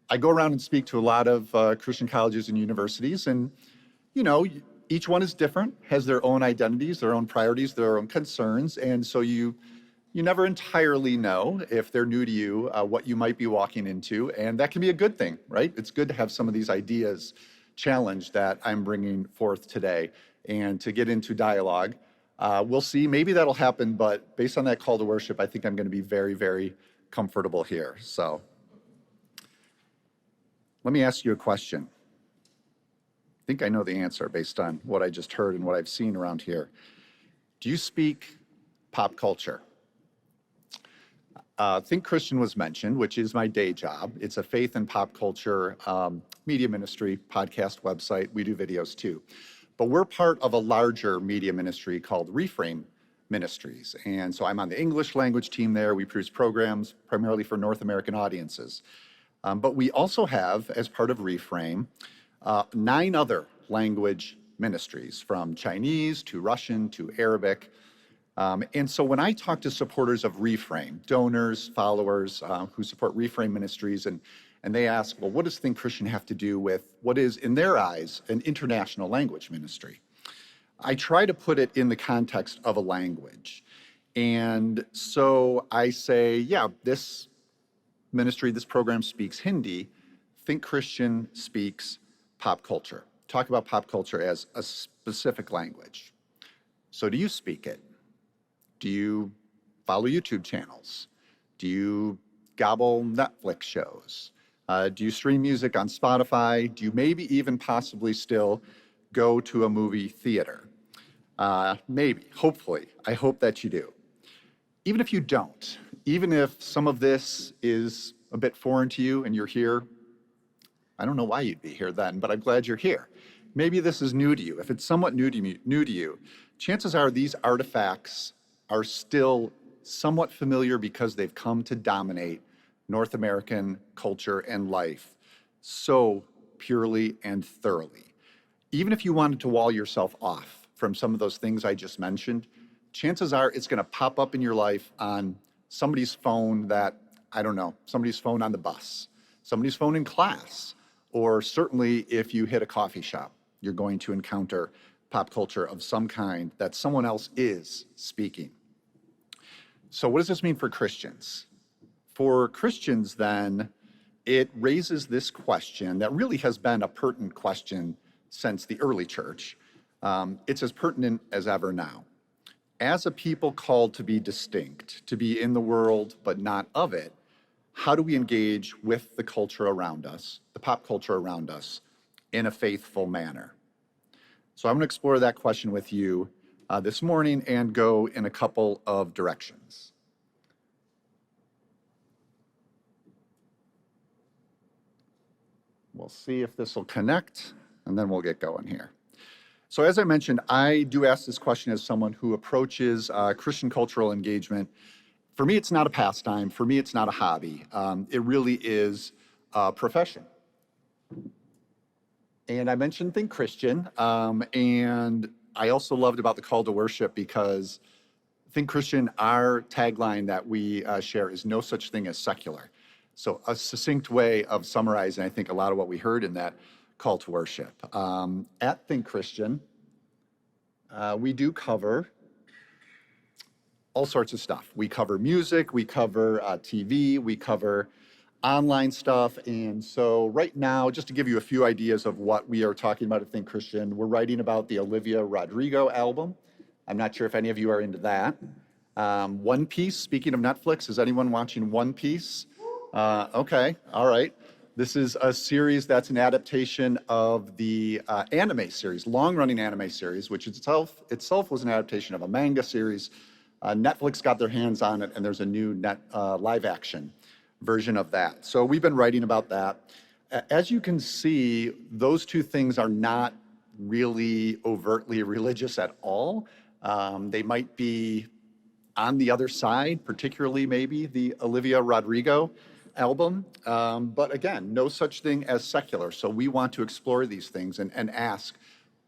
I go around and speak to a lot of Christian colleges and universities, and you know, each one is different, has their own identities, their own priorities, their own concerns, and so you never entirely know if they're new to you what you might be walking into, and that can be a good thing, right? It's good to have some of these ideas challenged that I'm bringing forth today, and to get into dialogue. We'll see. Maybe that'll happen, but based on that call to worship, I think I'm going to be very, very comfortable here. So let me ask you a question. I think I know the answer based on what I just heard and what I've seen around here. Do you speak pop culture? Think Christian was mentioned, which is my day job. It's a faith and pop culture media ministry, podcast, website. We do videos too. But we're part of a larger media ministry called Reframe Ministries. And so I'm on the English language team there. We produce programs primarily for North American audiences. But we also have, as part of Reframe, 9 other language ministries, from Chinese to Russian to Arabic. And so when I talk to supporters of Reframe, donors, followers who support Reframe Ministries, and they ask, well, what does Think Christian have to do with what is, in their eyes, an international language ministry? I try to put it in the context of a language. And so I say, yeah, this ministry, this program speaks Hindi. Think Christian speaks pop culture. Talk about pop culture as a specific language. So do you speak it? Do you follow YouTube channels? Do you gobble Netflix shows? Do you stream music on Spotify? Do you maybe even possibly still go to a movie theater? Maybe, hopefully. I hope that you do. Even if you don't, even if some of this is a bit foreign to you and you're here, I don't know why you'd be here then, but I'm glad you're here. Maybe this is new to you. If it's somewhat new to you, chances are these artifacts are still somewhat familiar because they've come to dominate North American culture and life so purely and thoroughly. Even if you wanted to wall yourself off from some of those things I just mentioned, chances are it's going to pop up in your life on somebody's phone that, I don't know, somebody's phone on the bus, somebody's phone in class, or certainly if you hit a coffee shop, you're going to encounter pop culture of some kind that someone else is speaking. So what does this mean for Christians? For Christians, then, it raises this question that really has been a pertinent question since the early church. It's as pertinent as ever now. As a people called to be distinct, to be in the world but not of it, how do we engage with the culture around us, the pop culture around us, in a faithful manner? So I'm going to explore that question with you this morning and go in a couple of directions. We'll see if this will connect, and then we'll get going here. So as I mentioned, I do ask this question as someone who approaches Christian cultural engagement. For me, it's not a pastime. For me, it's not a hobby. It really is a profession. And I mentioned Think Christian, and I also loved about the call to worship because Think Christian, our tagline that we share is no such thing as secular. So a succinct way of summarizing, I think, a lot of what we heard in that call to worship. At Think Christian, we do cover all sorts of stuff. We cover music, we cover TV, we cover online stuff. And so right now, just to give you a few ideas of what we are talking about at Think Christian, we're writing about the Olivia Rodrigo album. I'm not sure if any of you are into that. One Piece, speaking of Netflix, is anyone watching One Piece? Okay, all right. This is a series that's an adaptation of the anime series, long-running anime series, which itself was an adaptation of a manga series. Netflix got their hands on it, and there's a new live-action version of that. So we've been writing about that. As you can see, those two things are not really overtly religious at all. They might be on the other side, particularly maybe the Olivia Rodrigo album. But again, no such thing as secular. So we want to explore these things and ask,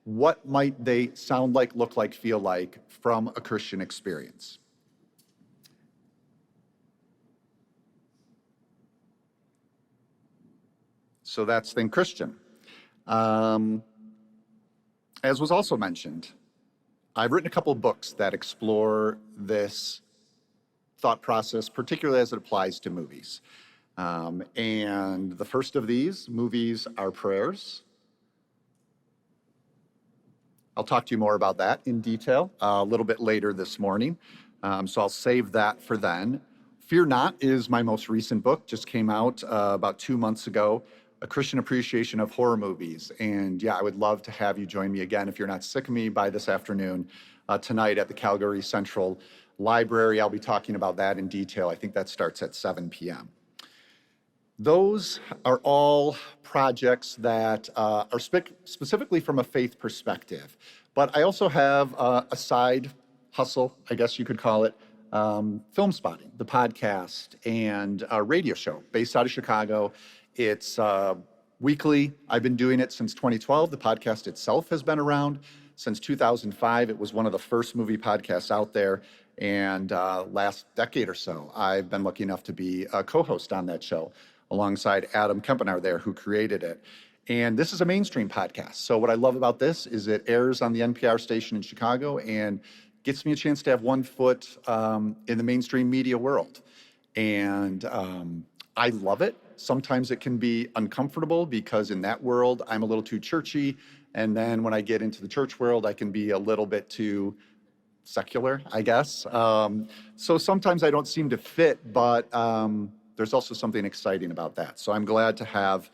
what might they sound like, look like, feel like from a Christian experience? So that's Think Christian. As was also mentioned, I've written a couple of books that explore this thought process, particularly as it applies to movies. And the first of these, Movies Are Prayers. I'll talk to you more about that in detail a little bit later this morning. So I'll save that for then. Fear Not is my most recent book, just came out about 2 months ago, A Christian Appreciation of Horror Movies. And yeah, I would love to have you join me again if you're not sick of me by this afternoon, tonight at the Calgary Central Library. I'll be talking about that in detail. I think that starts at 7 p.m. Those are all projects that are specifically from a faith perspective. But I also have a side hustle, I guess you could call it, Film Spotting, the podcast and a radio show based out of Chicago. It's weekly. I've been doing it since 2012. The podcast itself has been around since 2005. It was one of the first movie podcasts out there. And last decade or so, I've been lucky enough to be a co-host on that show alongside Adam Kempenaar there, who created it. And this is a mainstream podcast. So what I love about this is it airs on the NPR station in Chicago and gets me a chance to have one foot in the mainstream media world. And I love it. Sometimes it can be uncomfortable because in that world, I'm a little too churchy. And then when I get into the church world, I can be a little bit too secular, I guess. So sometimes I don't seem to fit, but there's also something exciting about that. So I'm glad to have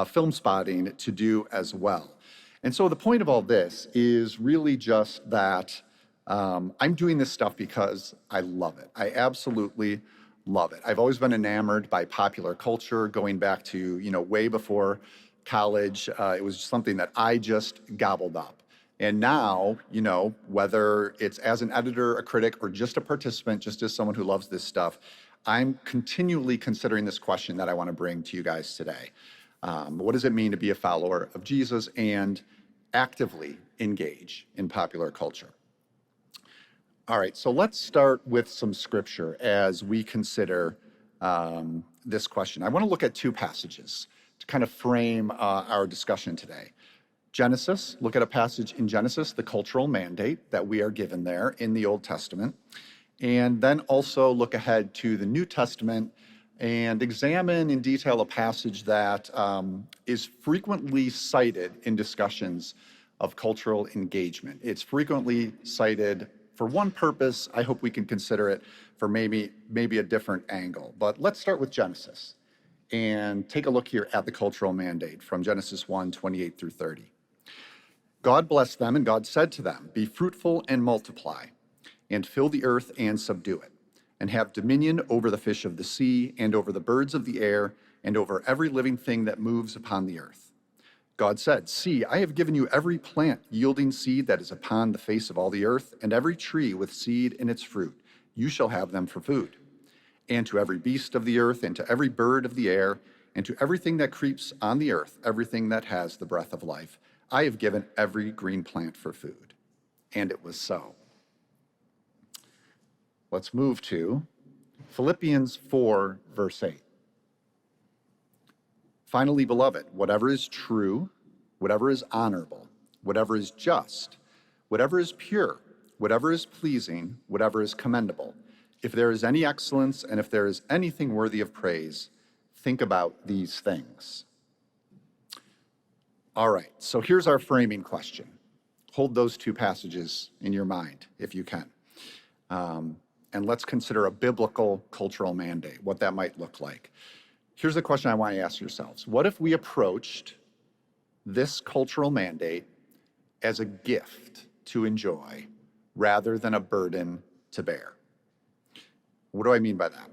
Film Spotting to do as well. And so the point of all this is really just that I'm doing this stuff because I love it. I absolutely love it. I've always been enamored by popular culture, going back to, way before college. It was something that I just gobbled up. And now, whether it's as an editor, a critic, or just a participant, just as someone who loves this stuff, I'm continually considering this question that I want to bring to you guys today. What does it mean to be a follower of Jesus and actively engage in popular culture? All right, so let's start with some scripture as we consider this question. I want to look at two passages to kind of frame our discussion today. Genesis, look at a passage in Genesis, the cultural mandate that we are given there in the Old Testament. And then also look ahead to the New Testament and examine in detail a passage that is frequently cited in discussions of cultural engagement. It's frequently cited for one purpose. I hope we can consider it for maybe a different angle. But let's start with Genesis and take a look here at the cultural mandate from Genesis 1:28 through 30. God blessed them, and God said to them, "Be fruitful and multiply, and fill the earth and subdue it, and have dominion over the fish of the sea, and over the birds of the air, and over every living thing that moves upon the earth." God said, "See, I have given you every plant yielding seed that is upon the face of all the earth, and every tree with seed in its fruit. You shall have them for food. And to every beast of the earth, and to every bird of the air, and to everything that creeps on the earth, everything that has the breath of life, I have given every green plant for food." And it was so. Let's move to Philippians 4, verse 8. "Finally, beloved, whatever is true, whatever is honorable, whatever is just, whatever is pure, whatever is pleasing, whatever is commendable, if there is any excellence and if there is anything worthy of praise, think about these things." All right, so here's our framing question. Hold those two passages in your mind, if you can. And let's consider a biblical cultural mandate, what that might look like. Here's the question I want you to ask yourselves. What if we approached this cultural mandate as a gift to enjoy rather than a burden to bear? What do I mean by that?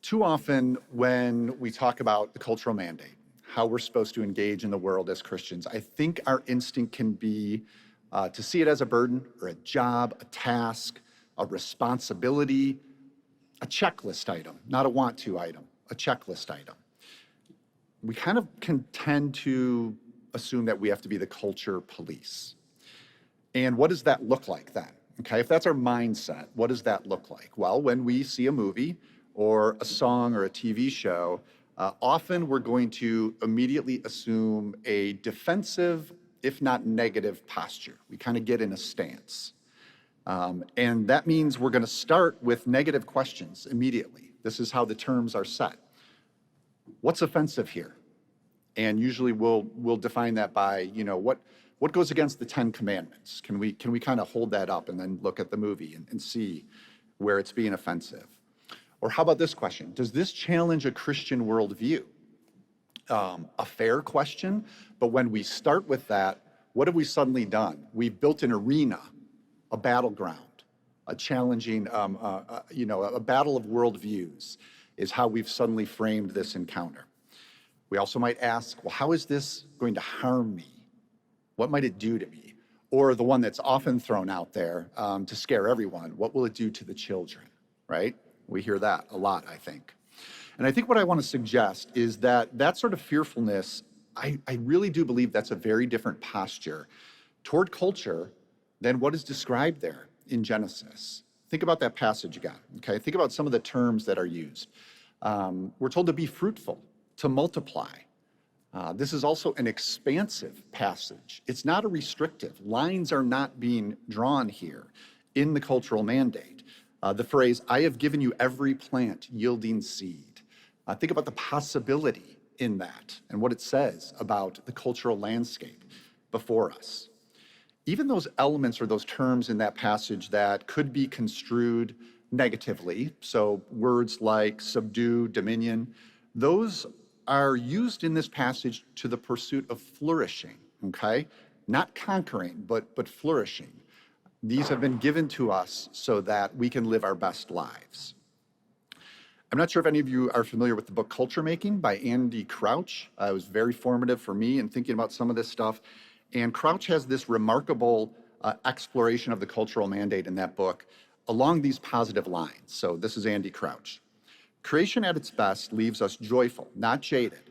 Too often when we talk about the cultural mandate, how we're supposed to engage in the world as Christians, I think our instinct can be to see it as a burden or a job, a task, a responsibility, a checklist item, not a want to item, a checklist item. We kind of can tend to assume that we have to be the culture police. And what does that look like then? Okay, if that's our mindset, what does that look like? Well, when we see a movie or a song or a TV show, often we're going to immediately assume a defensive, if not negative, posture. We kind of get in a stance. And that means we're going to start with negative questions immediately. This is how the terms are set. What's offensive here? And usually we'll define that by, what goes against the 10 Commandments? Can we kind of hold that up and then look at the movie and see where it's being offensive? Or how about this question? Does this challenge a Christian worldview? A fair question, but when we start with that, what have we suddenly done? We've built an arena, a battleground, a challenging, a battle of worldviews is how we've suddenly framed this encounter. We also might ask, well, how is this going to harm me? What might it do to me? Or the one that's often thrown out there to scare everyone, what will it do to the children, right? We hear that a lot, I think. And I think what I want to suggest is that sort of fearfulness, I really do believe that's a very different posture toward culture than what is described there in Genesis. Think about that passage again, okay? Think about some of the terms that are used. We're told to be fruitful, to multiply. This is also an expansive passage. It's not a restrictive. Lines are not being drawn here in the cultural mandate. The phrase, I have given you every plant yielding seed. Think about the possibility in that and what it says about the cultural landscape before us. Even those elements or those terms in that passage that could be construed negatively, so words like subdue, dominion, those are used in this passage to the pursuit of flourishing, okay? Not conquering, but flourishing. These have been given to us so that we can live our best lives. I'm not sure if any of you are familiar with the book Culture Making by Andy Crouch. It was very formative for me in thinking about some of this stuff. And Crouch has this remarkable exploration of the cultural mandate in that book along these positive lines. So this is Andy Crouch. Creation at its best leaves us joyful, not jaded.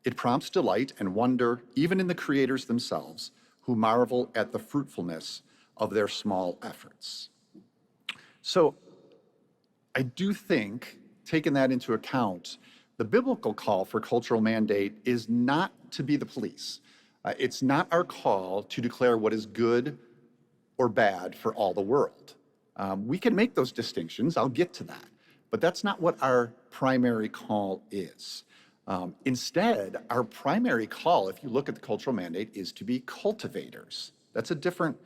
It prompts delight and wonder, even in the creators themselves, who marvel at the fruitfulness of their small efforts. So I do think, taking that into account, the biblical call for cultural mandate is not to be the police. It's not our call to declare what is good or bad for all the world. We can make those distinctions, I'll get to that. But that's not what our primary call is. Instead, our primary call, if you look at the cultural mandate, is to be cultivators. That's a different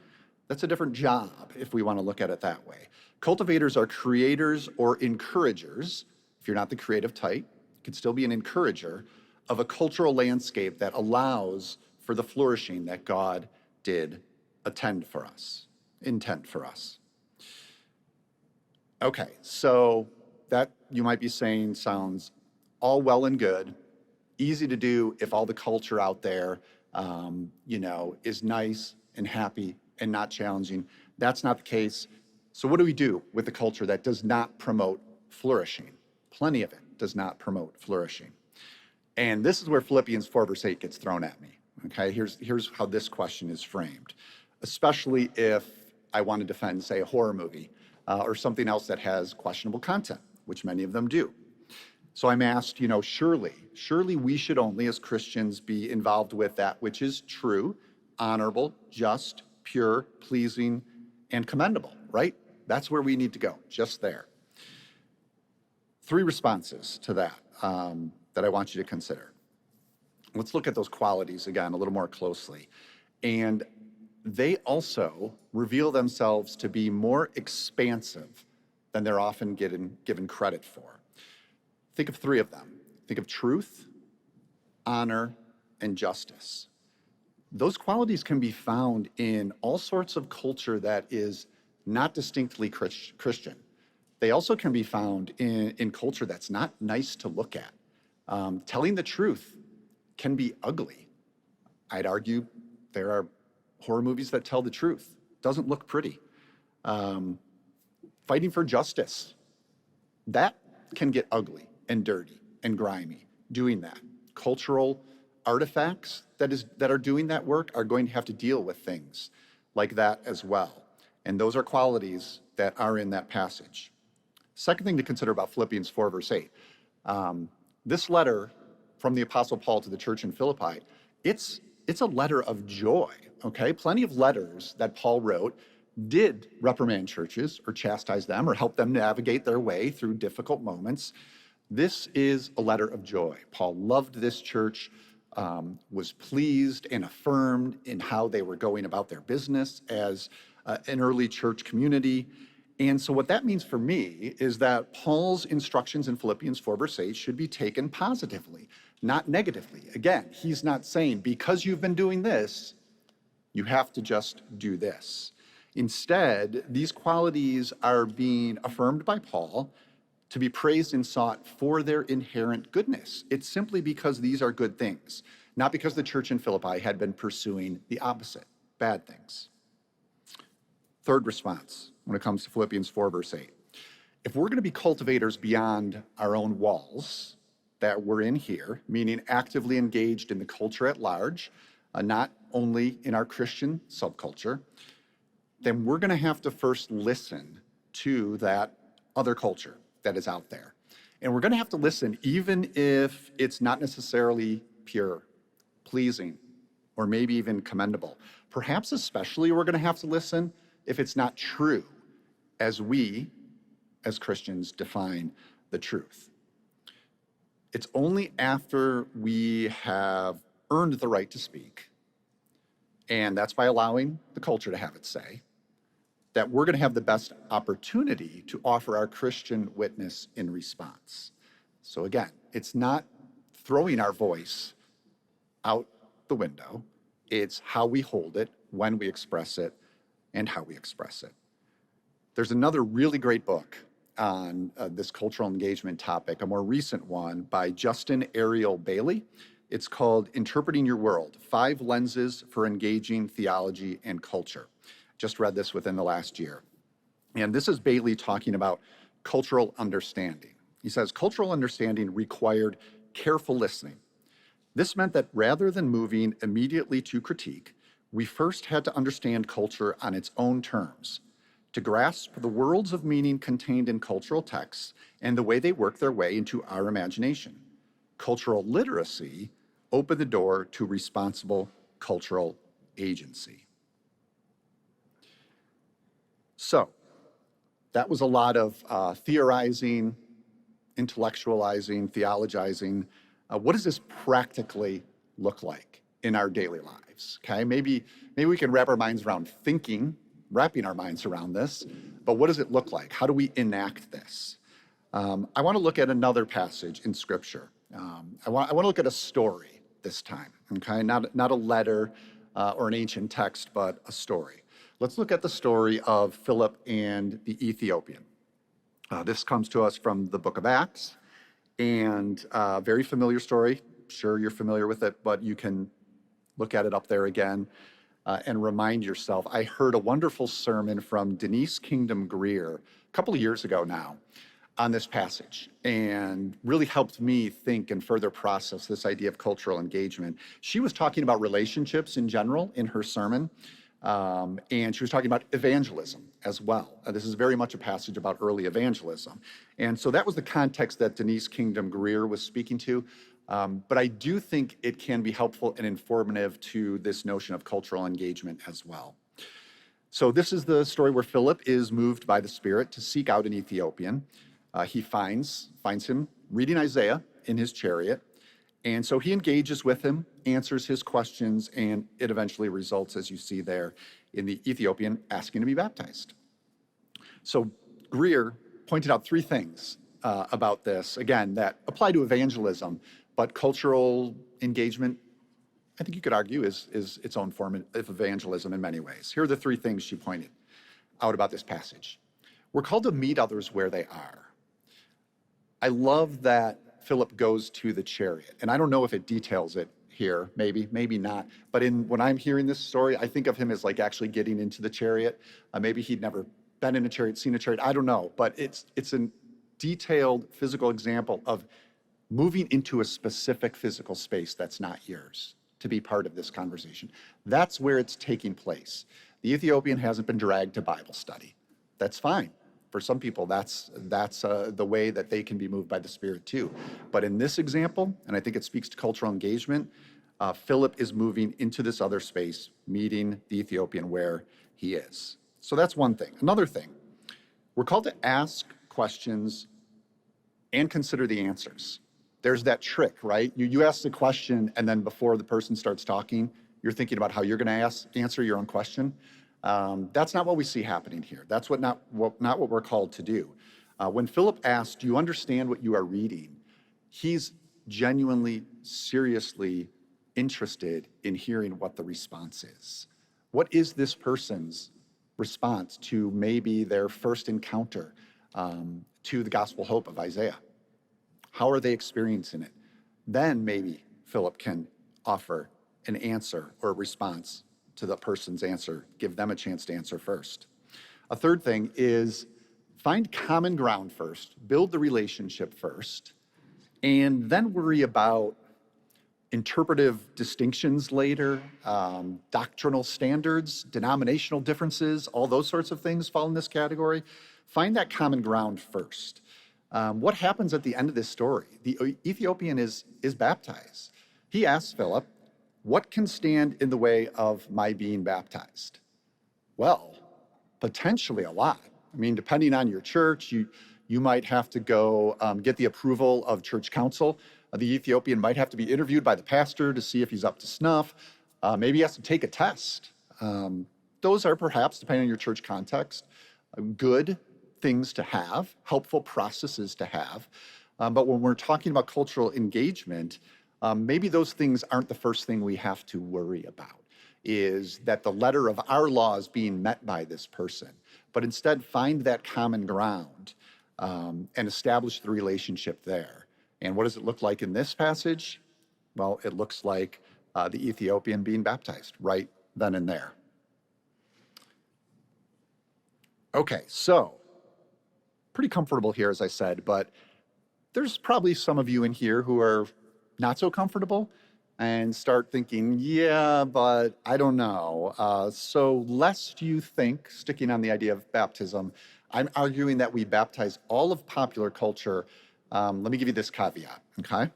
job, if we want to look at it that way. Cultivators are creators or encouragers. If you're not the creative type, you can still be an encourager of a cultural landscape that allows for the flourishing that God did intend for us. Okay, so that, you might be saying, sounds all well and good, easy to do if all the culture out there, is nice and happy and not challenging. That's not the case. So what do we do with the culture that does not promote flourishing? Plenty of it does not promote flourishing. And this is where Philippians 4 verse 8 gets thrown at me. Okay, here's how this question is framed, especially if I want to defend, say, a horror movie or something else that has questionable content, which many of them do. So I'm asked, surely we should only, as Christians, be involved with that which is true, honorable, just, pure, pleasing, and commendable, right? That's where we need to go, just there. 3 responses to that that I want you to consider. Let's look at those qualities again a little more closely. And they also reveal themselves to be more expansive than they're often given credit for. Think of 3 of them. Think of truth, honor, and justice. Those qualities can be found in all sorts of culture that is not distinctly Christian. They also can be found in culture that's not nice to look at. Telling the truth can be ugly. I'd argue there are horror movies that tell the truth. Doesn't look pretty. Fighting for justice, that can get ugly and dirty and grimy, doing that. Cultural artifacts that are doing that work are going to have to deal with things like that as well. And those are qualities that are in that passage. Second thing to consider about Philippians 4 verse 8, This letter from the Apostle Paul to the church in Philippi, it's a letter of joy, okay? Plenty of letters that Paul wrote did reprimand churches or chastise them or help them navigate their way through difficult moments. This is a letter of joy. Paul loved this church, was pleased and affirmed in how they were going about their business as an early church community. And so what that means for me is that Paul's instructions in Philippians 4 verse 8 should be taken positively, not negatively. Again, he's not saying because you've been doing this, you have to just do this. Instead, these qualities are being affirmed by Paul to be praised and sought for their inherent goodness. It's simply because these are good things, not because the church in Philippi had been pursuing the opposite, bad things. Third response when it comes to Philippians 4 verse 8. If we're going to be cultivators beyond our own walls that we're in here, meaning actively engaged in the culture at large, not only in our Christian subculture, then we're going to have to first listen to that other culture that is out there. And we're going to have to listen even if it's not necessarily pure, pleasing, or maybe even commendable. Perhaps especially we're going to have to listen if it's not true as we, as Christians, define the truth. It's only after we have earned the right to speak, and that's by allowing the culture to have its say, that we're going to have the best opportunity to offer our Christian witness in response. So again, it's not throwing our voice out the window. It's how we hold it, when we express it, and how we express it. There's another really great book on this cultural engagement topic, a more recent one by Justin Ariel Bailey. It's called Interpreting Your World, 5 Lenses for Engaging Theology and Culture. Just read this within the last year. And this is Bailey talking about cultural understanding. He says, cultural understanding required careful listening. This meant that rather than moving immediately to critique, we first had to understand culture on its own terms, to grasp the worlds of meaning contained in cultural texts and the way they work their way into our imagination. Cultural literacy opened the door to responsible cultural agency. So that was a lot of theorizing, intellectualizing, theologizing. What does this practically look like in our daily lives? Okay, maybe we can wrap our minds around wrapping our minds around this, but what does it look like? How do we enact this? I want to look at another passage in Scripture. I want to look at a story this time, okay? Not a letter or an ancient text, but a story. Let's look at the story of Philip and the Ethiopian. This comes to us from the book of Acts, and a very familiar story. Sure, you're familiar with it, but you can look at it up there again and remind yourself. I heard a wonderful sermon from Denise Kingdom Greer a couple of years ago now on this passage, and really helped me think and further process this idea of cultural engagement. She was talking about relationships in general in her sermon, and she was talking about evangelism as well. This is very much a passage about early evangelism. And so that was the context that Denise Kingdom Greer was speaking to. But I do think it can be helpful and informative to this notion of cultural engagement as well. So this is the story where Philip is moved by the Spirit to seek out an Ethiopian. He finds him reading Isaiah in his chariot. And so he engages with him, answers his questions, and it eventually results, as you see there, in the Ethiopian asking to be baptized. So Greer pointed out 3 things about this, again, that apply to evangelism, but cultural engagement, I think you could argue, is its own form of evangelism in many ways. Here are the 3 things she pointed out about this passage. We're called to meet others where they are. I love that Philip goes to the chariot, and I don't know if it details it here, maybe not, but when I'm hearing this story, I think of him as like actually getting into the chariot. Maybe he'd never been in a chariot, seen a chariot, I don't know, but it's a detailed physical example of moving into a specific physical space that's not yours to be part of this conversation. That's where it's taking place. The Ethiopian hasn't been dragged to Bible study. That's fine. For some people, that's the way that they can be moved by the Spirit too. But in this example, and I think it speaks to cultural engagement, Philip is moving into this other space, meeting the Ethiopian where he is. So that's one thing. Another thing, we're called to ask questions and consider the answers. There's that trick, right? You ask the question, and then before the person starts talking, you're thinking about how you're going to answer your own question. That's not what we see happening here. That's not what we're called to do. When Philip asks, "Do you understand what you are reading?" he's genuinely, seriously interested in hearing what the response is. What is this person's response to maybe their first encounter to the gospel hope of Isaiah? How are they experiencing it? Then maybe Philip can offer an answer or a response to the person's answer, give them a chance to answer first. A third thing is find common ground first, build the relationship first, and then worry about interpretive distinctions later, doctrinal standards, denominational differences, all those sorts of things fall in this category. Find that common ground first. What happens at the end of this story? The Ethiopian is baptized. He asks Philip, "What can stand in the way of my being baptized?" Well, potentially a lot. I mean, depending on your church, you might have to go get the approval of church council. The Ethiopian might have to be interviewed by the pastor to see if he's up to snuff. Maybe he has to take a test. Those are perhaps, depending on your church context, good things to have, helpful processes to have. But when we're talking about cultural engagement, maybe those things aren't the first thing we have to worry about, is that the letter of our law is being met by this person. But instead, find that common ground and establish the relationship there. And what does it look like in this passage? Well, it looks like the Ethiopian being baptized right then and there. Okay, so pretty comfortable here, as I said, but there's probably some of you in here who are not so comfortable and start thinking, yeah, but I don't know. So lest you think, sticking on the idea of baptism, I'm arguing that we baptize all of popular culture. Let me give you this caveat, okay?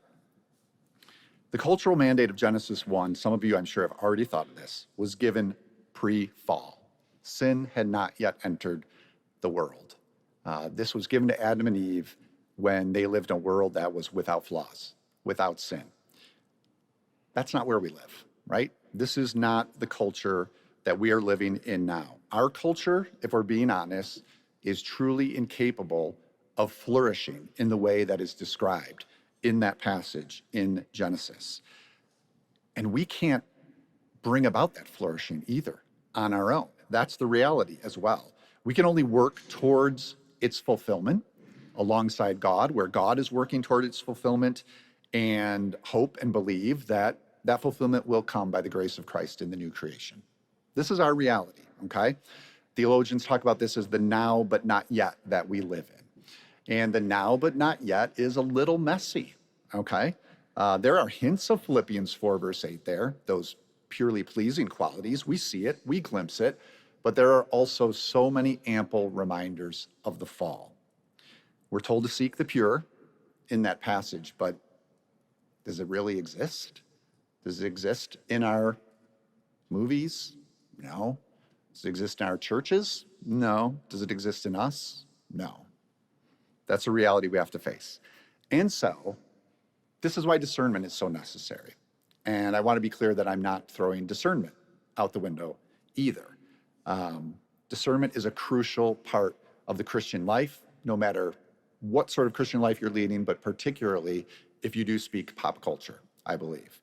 The cultural mandate of Genesis 1, some of you I'm sure have already thought of this, was given pre-fall. Sin had not yet entered the world. This was given to Adam and Eve when they lived in a world that was without flaws, without sin. That's not where we live, right? This is not the culture that we are living in now. Our culture, if we're being honest, is truly incapable of flourishing in the way that is described in that passage in Genesis. And we can't bring about that flourishing either on our own. That's the reality as well. We can only work towards its fulfillment alongside God, where God is working toward its fulfillment, and hope and believe that that fulfillment will come by the grace of Christ in the new creation. This is our reality, okay? Theologians talk about this as the now but not yet that we live in. And the now but not yet is a little messy, okay? There are hints of Philippians 4 verse 8 there, those purely pleasing qualities. We see it, we glimpse it, but there are also so many ample reminders of the fall. We're told to seek the pure in that passage, but does it really exist? Does it exist in our movies? No. Does it exist in our churches? No. Does it exist in us? No. That's a reality we have to face. And so, this is why discernment is so necessary. And I want to be clear that I'm not throwing discernment out the window either. Discernment is a crucial part of the Christian life, no matter what sort of Christian life you're leading, but particularly if you do speak pop culture, I believe.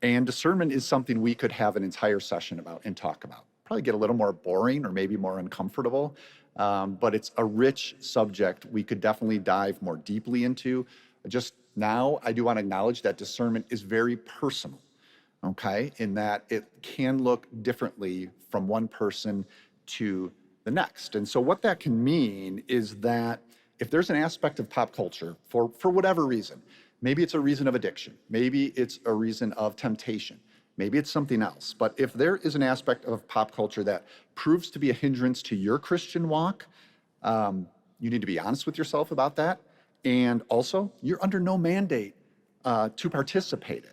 And discernment is something we could have an entire session about and talk about. Probably get a little more boring or maybe more uncomfortable, but it's a rich subject we could definitely dive more deeply into. Just now, I do want to acknowledge that discernment is very personal, okay, in that it can look differently from one person to the next. And so what that can mean is that if there's an aspect of pop culture, for whatever reason, maybe it's a reason of addiction, maybe it's a reason of temptation, maybe it's something else, but if there is an aspect of pop culture that proves to be a hindrance to your Christian walk, You need to be honest with yourself about that. And also, you're under no mandate to participate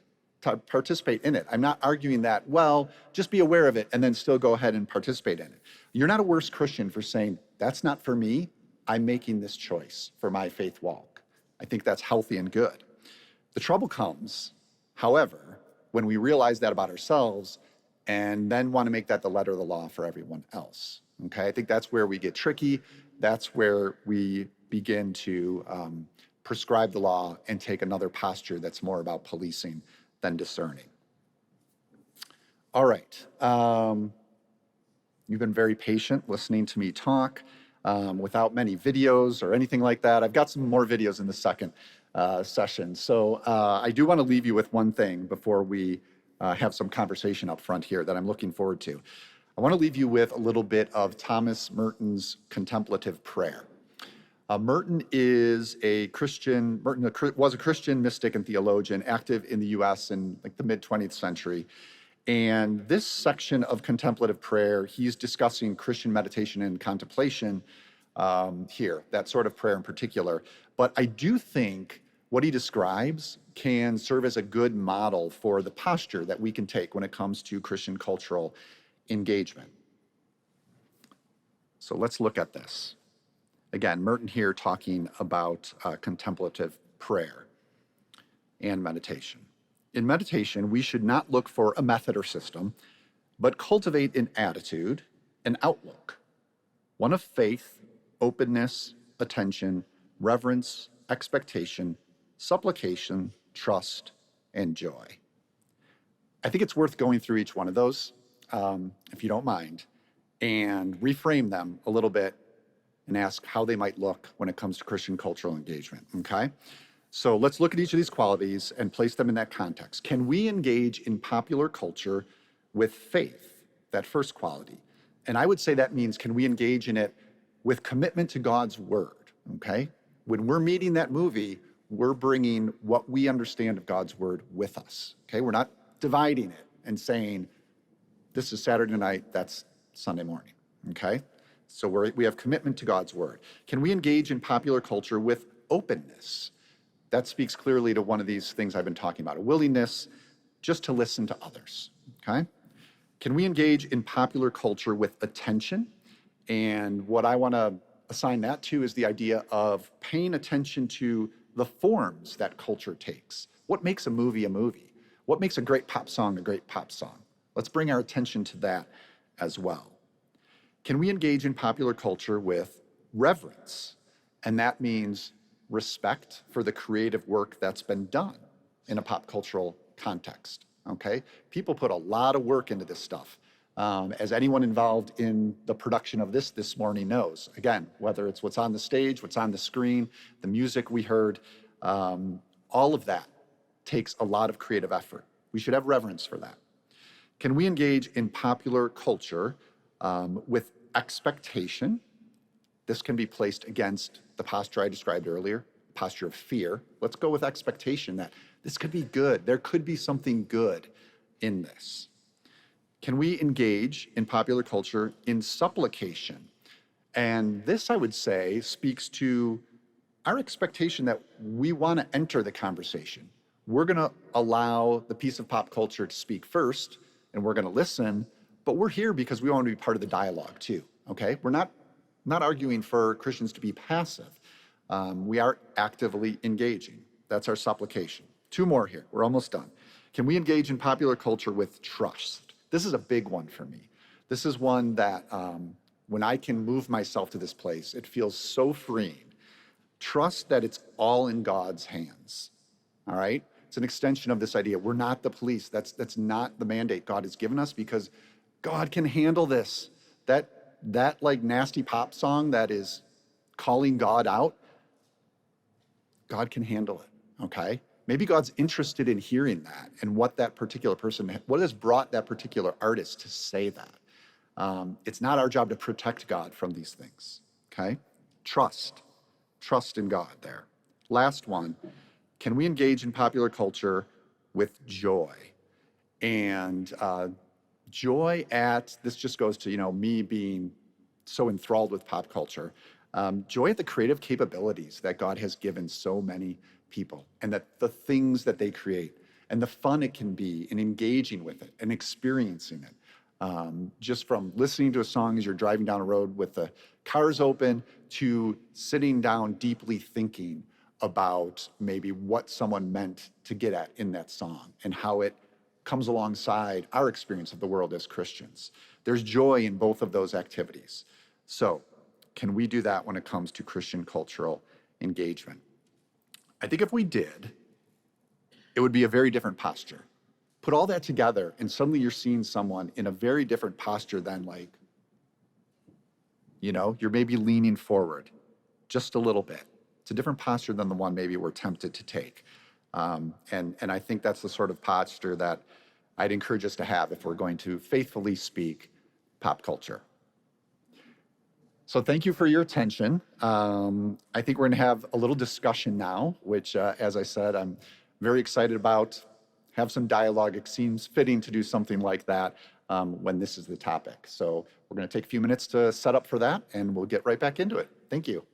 in it. I'm not arguing that, well, just be aware of it and then still go ahead and participate in it. You're not a worse Christian for saying, that's not for me. I'm making this choice for my faith walk. I think that's healthy and good. The trouble comes, however, when we realize that about ourselves and then want to make that the letter of the law for everyone else. Okay, I think that's where we get tricky. That's where we begin to prescribe the law and take another posture that's more about policing than discerning. All right. You've been very patient listening to me talk without many videos or anything like that. I've got some more videos in the second session. So I do want to leave you with one thing before we have some conversation up front here that I'm looking forward to. I want to leave you with a little bit of Thomas Merton's contemplative prayer. Merton was a Christian mystic and theologian, active in the U.S. in like the mid-20th century. And this section of contemplative prayer, he's discussing Christian meditation and contemplation here, that sort of prayer in particular. But I do think what he describes can serve as a good model for the posture that we can take when it comes to Christian cultural engagement. So let's look at this. Again, Merton here talking about contemplative prayer and meditation. In meditation, we should not look for a method or system, but cultivate an attitude, an outlook, one of faith, openness, attention, reverence, expectation, supplication, trust, and joy. I think it's worth going through each one of those, if you don't mind, and reframe them a little bit and ask how they might look when it comes to Christian cultural engagement, okay? So let's look at each of these qualities and place them in that context. Can we engage in popular culture with faith, that first quality? And I would say that means, can we engage in it with commitment to God's word, okay? When we're meeting that movie, we're bringing what we understand of God's word with us, okay? We're not dividing it and saying, this is Saturday night, that's Sunday morning, okay? So we have commitment to God's word. Can we engage in popular culture with openness? That speaks clearly to one of these things I've been talking about, a willingness just to listen to others, okay? Can we engage in popular culture with attention? And what I want to assign that to is the idea of paying attention to the forms that culture takes. What makes a movie a movie? What makes a great pop song a great pop song? Let's bring our attention to that as well. Can we engage in popular culture with reverence? And that means respect for the creative work that's been done in a pop cultural context, okay? People put a lot of work into this stuff. As anyone involved in the production of this morning knows, again, whether it's what's on the stage, what's on the screen, the music we heard, all of that takes a lot of creative effort. We should have reverence for that. Can we engage in popular culture with expectation? This can be placed against the posture I described earlier, posture of fear. Let's go with expectation that this could be good. There could be something good in this. Can we engage in popular culture in supplication? And this, I would say, speaks to our expectation that we want to enter the conversation. We're going to allow the piece of pop culture to speak first, and we're going to listen, but we're here because we want to be part of the dialogue too, okay? We're not arguing for Christians to be passive. We are actively engaging. That's our supplication. Two more here. We're almost done. Can we engage in popular culture with trust? This is a big one for me. This is one that when I can move myself to this place, it feels so freeing. Trust that it's all in God's hands, all right? It's an extension of this idea. We're not the police. That's not the mandate God has given us because God can handle this. That like nasty pop song that is calling God out, God can handle it, okay? Maybe God's interested in hearing that and what that particular person, what has brought that particular artist to say that. It's not our job to protect God from these things, okay? Trust in God there. Last one, can we engage in popular culture with joy? And joy this just goes to, me being so enthralled with pop culture. Joy at the creative capabilities that God has given so many people, and that the things that they create, and the fun it can be in engaging with it and experiencing it. Just from listening to a song as you're driving down a road with the cars open to sitting down deeply thinking about maybe what someone meant to get at in that song and how it comes alongside our experience of the world as Christians. There's joy in both of those activities. So, can we do that when it comes to Christian cultural engagement? I think if we did, it would be a very different posture. Put all that together, and suddenly you're seeing someone in a very different posture than, like, you're maybe leaning forward just a little bit. It's a different posture than the one maybe we're tempted to take. And I think that's the sort of posture that I'd encourage us to have if we're going to faithfully speak pop culture. So thank you for your attention. I think we're going to have a little discussion now, which, as I said, I'm very excited about. Have some dialogue. It seems fitting to do something like that when this is the topic. So we're going to take a few minutes to set up for that, and we'll get right back into it. Thank you.